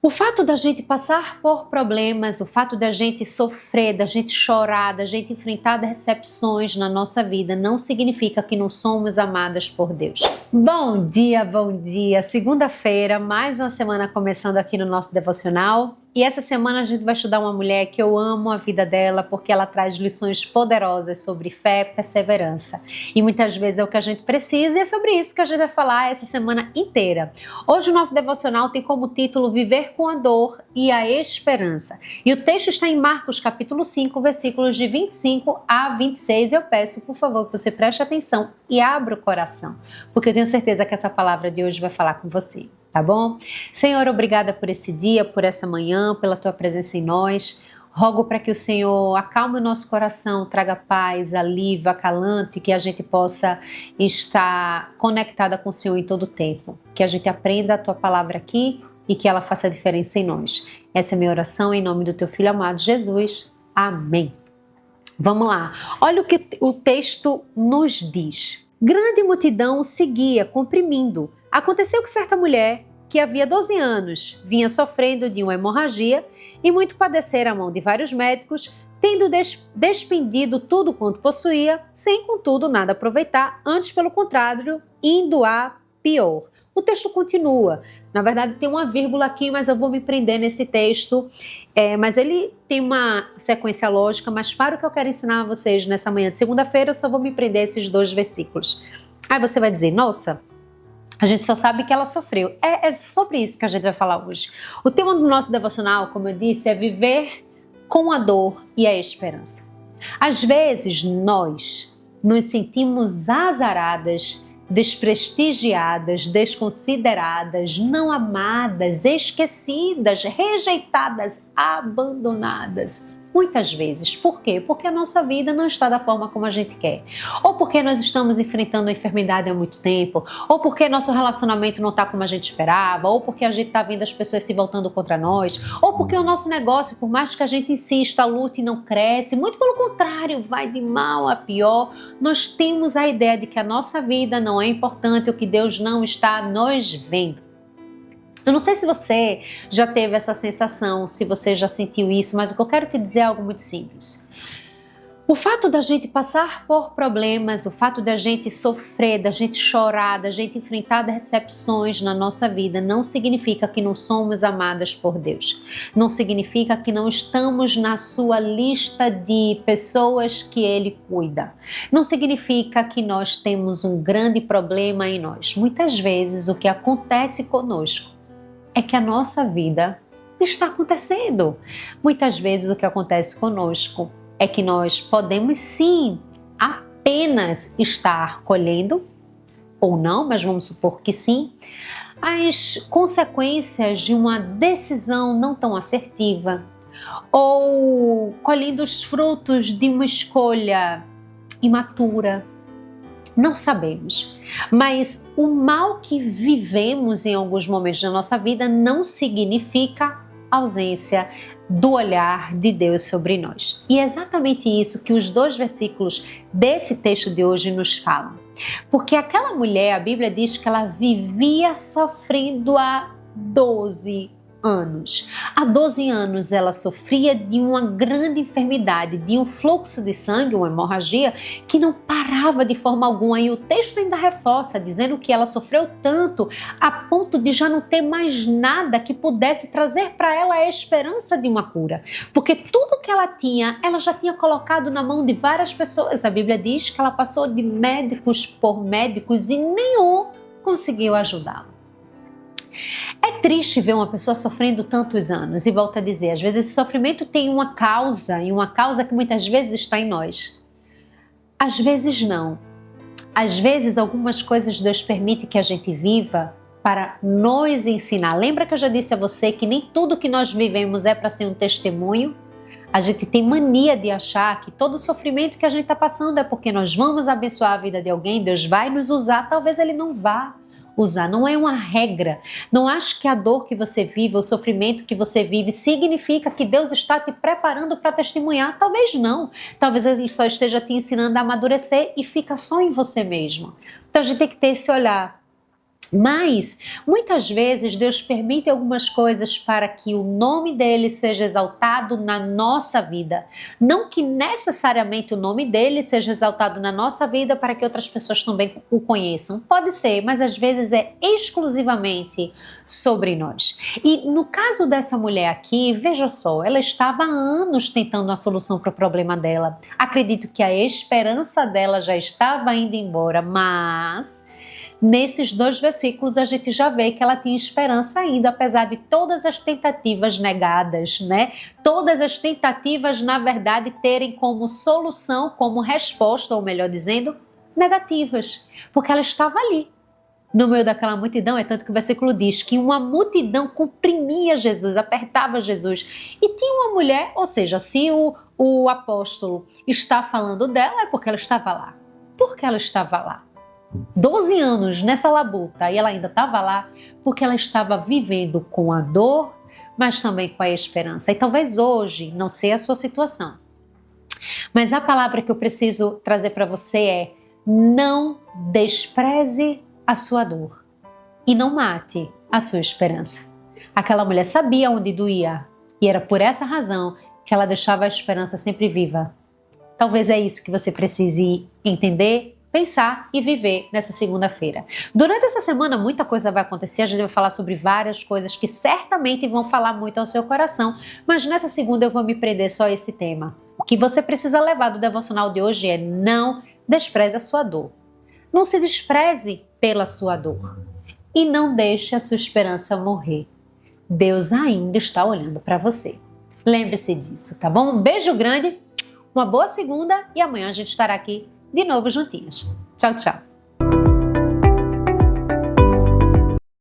O fato da gente passar por problemas, o fato da gente sofrer, da gente chorar, da gente enfrentar decepções na nossa vida não significa que não somos amadas por Deus. Bom dia, bom dia! Segunda-feira, mais uma semana começando aqui no nosso devocional. E essa semana a gente vai estudar uma mulher que eu amo a vida dela porque ela traz lições poderosas sobre fé e perseverança. E muitas vezes é o que a gente precisa e é sobre isso que a gente vai falar essa semana inteira. Hoje o nosso devocional tem como título Viver com a Dor e a Esperança. E o texto está em Marcos capítulo 5, versículos de 25 a 26. Eu peço, por favor, que você preste atenção e abra o coração, porque eu tenho certeza que essa palavra de hoje vai falar com você. Tá bom? Senhor, obrigada por esse dia, por essa manhã, pela tua presença em nós. Rogo para que o Senhor acalme o nosso coração, traga paz, alívio, acalanto e que a gente possa estar conectada com o Senhor em todo o tempo. Que a gente aprenda a tua palavra aqui e que ela faça diferença em nós. Essa é a minha oração em nome do teu Filho amado Jesus. Amém. Vamos lá. Olha o que o texto nos diz. Grande multidão o seguia, comprimindo. Aconteceu que certa mulher, que havia 12 anos, vinha sofrendo de uma hemorragia e muito padecera a mão de vários médicos, tendo despendido tudo quanto possuía, sem contudo nada aproveitar, antes pelo contrário, indo a pior. O texto continua. Na verdade tem uma vírgula aqui, mas eu vou me prender nesse texto. Mas ele tem uma sequência lógica, mas para o que eu quero ensinar a vocês nessa manhã de segunda-feira, eu só vou me prender esses dois versículos. Aí você vai dizer, nossa, a gente só sabe que ela sofreu. É sobre isso que a gente vai falar hoje. O tema do nosso devocional, como eu disse, é viver com a dor e a esperança. Às vezes nós nos sentimos azaradas, desprestigiadas, desconsideradas, não amadas, esquecidas, rejeitadas, abandonadas. Muitas vezes. Por quê? Porque a nossa vida não está da forma como a gente quer. Ou porque nós estamos enfrentando a enfermidade há muito tempo, ou porque nosso relacionamento não está como a gente esperava, ou porque a gente está vendo as pessoas se voltando contra nós, ou porque o nosso negócio, por mais que a gente insista, lute e não cresce, muito pelo contrário, vai de mal a pior. Nós temos a ideia de que a nossa vida não é importante, ou que Deus não está nos vendo. Eu não sei se você já teve essa sensação, se você já sentiu isso, mas o que eu quero te dizer é algo muito simples. O fato da gente passar por problemas, o fato da gente sofrer, da gente chorar, da gente enfrentar decepções na nossa vida não significa que não somos amadas por Deus. Não significa que não estamos na sua lista de pessoas que Ele cuida. Não significa que nós temos um grande problema em nós. Muitas vezes o que acontece conosco é que a nossa vida está acontecendo. Muitas vezes o que acontece conosco é que nós podemos sim apenas estar colhendo, ou não, mas vamos supor que sim, as consequências de uma decisão não tão assertiva, ou colhendo os frutos de uma escolha imatura. Não sabemos, mas o mal que vivemos em alguns momentos da nossa vida não significa ausência do olhar de Deus sobre nós. E é exatamente isso que os dois versículos desse texto de hoje nos falam. Porque aquela mulher, a Bíblia diz que ela vivia sofrendo há 12 anos. Há 12 anos ela sofria de uma grande enfermidade, de um fluxo de sangue, uma hemorragia, que não parava de forma alguma. E o texto ainda reforça, dizendo que ela sofreu tanto a ponto de já não ter mais nada que pudesse trazer para ela a esperança de uma cura. Porque tudo que ela tinha, ela já tinha colocado na mão de várias pessoas. A Bíblia diz que ela passou de médicos por médicos e nenhum conseguiu ajudá-la. É triste ver uma pessoa sofrendo tantos anos, e volto a dizer, às vezes esse sofrimento tem uma causa, e uma causa que muitas vezes está em nós. Às vezes não. Às vezes algumas coisas Deus permite que a gente viva para nos ensinar. Lembra que eu já disse a você que nem tudo que nós vivemos é para ser um testemunho? A gente tem mania de achar que todo sofrimento que a gente está passando é porque nós vamos abençoar a vida de alguém, Deus vai nos usar, talvez Ele não vá usar, não é uma regra. Não ache que a dor que você vive, o sofrimento que você vive, significa que Deus está te preparando para testemunhar. Talvez não. Talvez Ele só esteja te ensinando a amadurecer e fica só em você mesmo. Então a gente tem que ter esse olhar. Mas, muitas vezes, Deus permite algumas coisas para que o nome dele seja exaltado na nossa vida. Não que necessariamente o nome dele seja exaltado na nossa vida para que outras pessoas também o conheçam. Pode ser, mas às vezes é exclusivamente sobre nós. E no caso dessa mulher aqui, veja só, ela estava há anos tentando a solução para o problema dela. Acredito que a esperança dela já estava indo embora, mas nesses 2 versículos a gente já vê que ela tinha esperança ainda, apesar de todas as tentativas negadas, né? Todas as tentativas, na verdade, terem como solução, como resposta, ou melhor dizendo, negativas, porque ela estava ali, no meio daquela multidão. É tanto que o versículo diz que uma multidão comprimia Jesus, apertava Jesus. E tinha uma mulher, ou seja, se o apóstolo está falando dela, é porque ela estava lá. Por que ela estava lá? 12 anos nessa labuta e ela ainda estava lá porque ela estava vivendo com a dor, mas também com a esperança. E talvez hoje não sei a sua situação, mas a palavra que eu preciso trazer para você é: não despreze a sua dor e não mate a sua esperança. Aquela mulher sabia onde doía e era por essa razão que ela deixava a esperança sempre viva. Talvez é isso que você precise entender, pensar e viver nessa segunda-feira. Durante essa semana muita coisa vai acontecer, a gente vai falar sobre várias coisas que certamente vão falar muito ao seu coração, mas nessa segunda eu vou me prender só a esse tema. O que você precisa levar do devocional de hoje é: não despreze a sua dor. Não se despreze pela sua dor e não deixe a sua esperança morrer. Deus ainda está olhando para você. Lembre-se disso, tá bom? Um beijo grande, uma boa segunda e amanhã a gente estará aqui de novo juntinhos. Tchau, tchau.